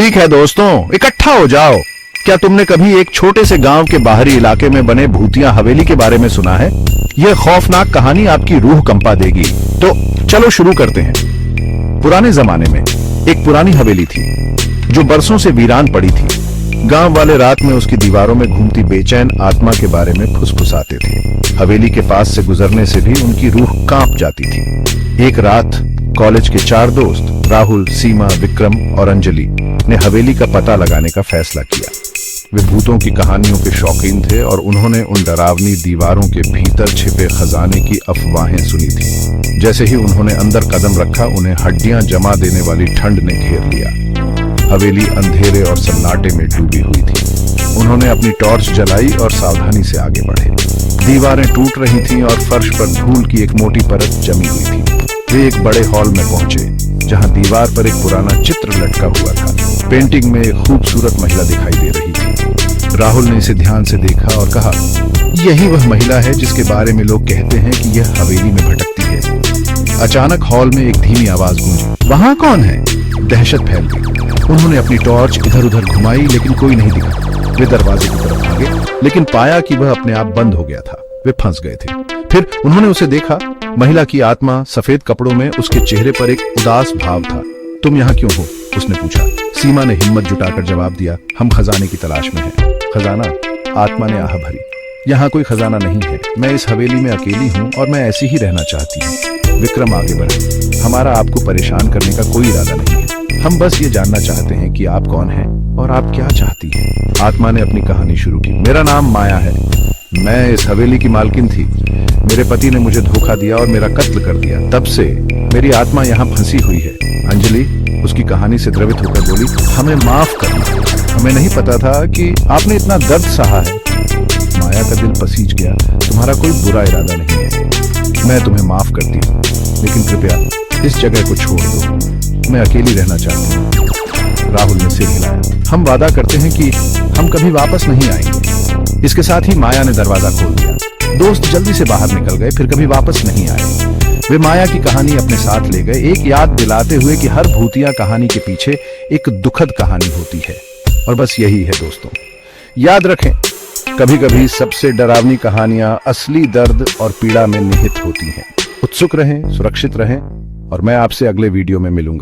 ठीक है दोस्तों, इकट्ठा हो जाओ। क्या तुमने कभी एक छोटे से गांव के बाहरी इलाके में बने भूतिया हवेली के बारे में सुना है? यह खौफनाक कहानी आपकी रूह कंपा देगी। तो चलो शुरू करते हैं। पुराने जमाने में एक पुरानी हवेली थी जो बरसों से वीरान पड़ी थी। गांव वाले रात में उसकी दीवारों में घूमती बेचैन आत्मा के बारे में फुसफुसाते थे। हवेली के पास से गुजरने से भी उनकी रूह कांप जाती थी। एक रात कॉलेज के 4 दोस्त राहुल, सीमा, विक्रम और अंजलि ने हवेली का पता लगाने का फैसला किया। वे भूतों की कहानियों के शौकीन थे और उन्होंने उन डरावनी दीवारों के भीतर छिपे खजाने की अफवाहें सुनी थी। जैसे ही उन्होंने अंदर कदम रखा, उन्हें हड्डियां जमा देने वाली ठंड ने घेर लिया। हवेली अंधेरे और सन्नाटे में डूबी हुई थी। उन्होंने अपनी टॉर्च जलाई और सावधानी से आगे बढ़े। दीवारें टूट रही थीं और फर्श पर धूल की एक मोटी परत जमी हुई थी। वे एक बड़े हॉल में पहुंचे जहां दीवार पर एक पुराना चित्र लटका हुआ था। पेंटिंग में एक खूबसूरत महिला दिखाई दे रही थी। राहुल ने इसे ध्यान से देखा और कहा, यही वह महिला है जिसके बारे में लोग कहते हैं कि यह हवेली में भटकती है। अचानक हॉल में एक धीमी आवाज गूंजी, वहां कौन है? दहशत फैल गई। उन्होंने अपनी टॉर्च इधर उधर घुमाई लेकिन कोई नहीं दिखा। वे दरवाजे की तरफ भागे लेकिन पाया कि वह अपने आप बंद हो गया था। वे फंस गए थे। फिर उन्होंने उसे देखा। महिला की आत्मा सफेद कपड़ों में, उसके चेहरे पर एक उदास भाव था। तुम यहाँ क्यों हो? उसने पूछा। सीमा ने हिम्मत जुटाकर जवाब दिया, हम खजाने की तलाश में हैं। खजाना? आत्मा ने आह भरी। यहाँ कोई खजाना नहीं है। मैं इस हवेली में अकेली हूँ और मैं ऐसी ही रहना चाहती हूँ। विक्रम आगे बढ़े। हमारा आपको परेशान करने का कोई इरादा नहीं है। हम बस ये जानना चाहते हैं कि आप कौन हैं और आप क्या चाहती हैं। आत्मा ने अपनी कहानी शुरू की। मेरा नाम माया है। मैं इस हवेली की मालकिन थी। मेरे पति ने मुझे धोखा दिया और मेरा कत्ल कर दिया। तब से मेरी आत्मा यहाँ फंसी हुई है। अंजलि उसकी कहानी से द्रवित होकर बोली, हमें माफ करना। हमें नहीं पता था कि आपने इतना दर्द सहा है। माया का दिल पसीज गया। तुम्हारा कोई बुरा इरादा नहीं है। मैं तुम्हें माफ करती हूँ, लेकिन कृपया इस जगह को छोड़ दो। मैं अकेली रहना चाहती हूँ। राहुल ने सिर हिलाया। हम वादा करते हैं कि हम कभी वापस नहीं आएंगे। इसके साथ ही माया ने दरवाजा खोल दिया। दोस्त जल्दी से बाहर निकल गए, फिर कभी वापस नहीं आए। वे माया की कहानी अपने साथ ले गए, एक याद दिलाते हुए कि हर भूतिया कहानी के पीछे एक दुखद कहानी होती है। और बस यही है दोस्तों, याद रखें, कभी कभी सबसे डरावनी कहानियां असली दर्द और पीड़ा में निहित होती हैं। उत्सुक रहें, सुरक्षित रहें और मैं आपसे अगले वीडियो में मिलूंगा।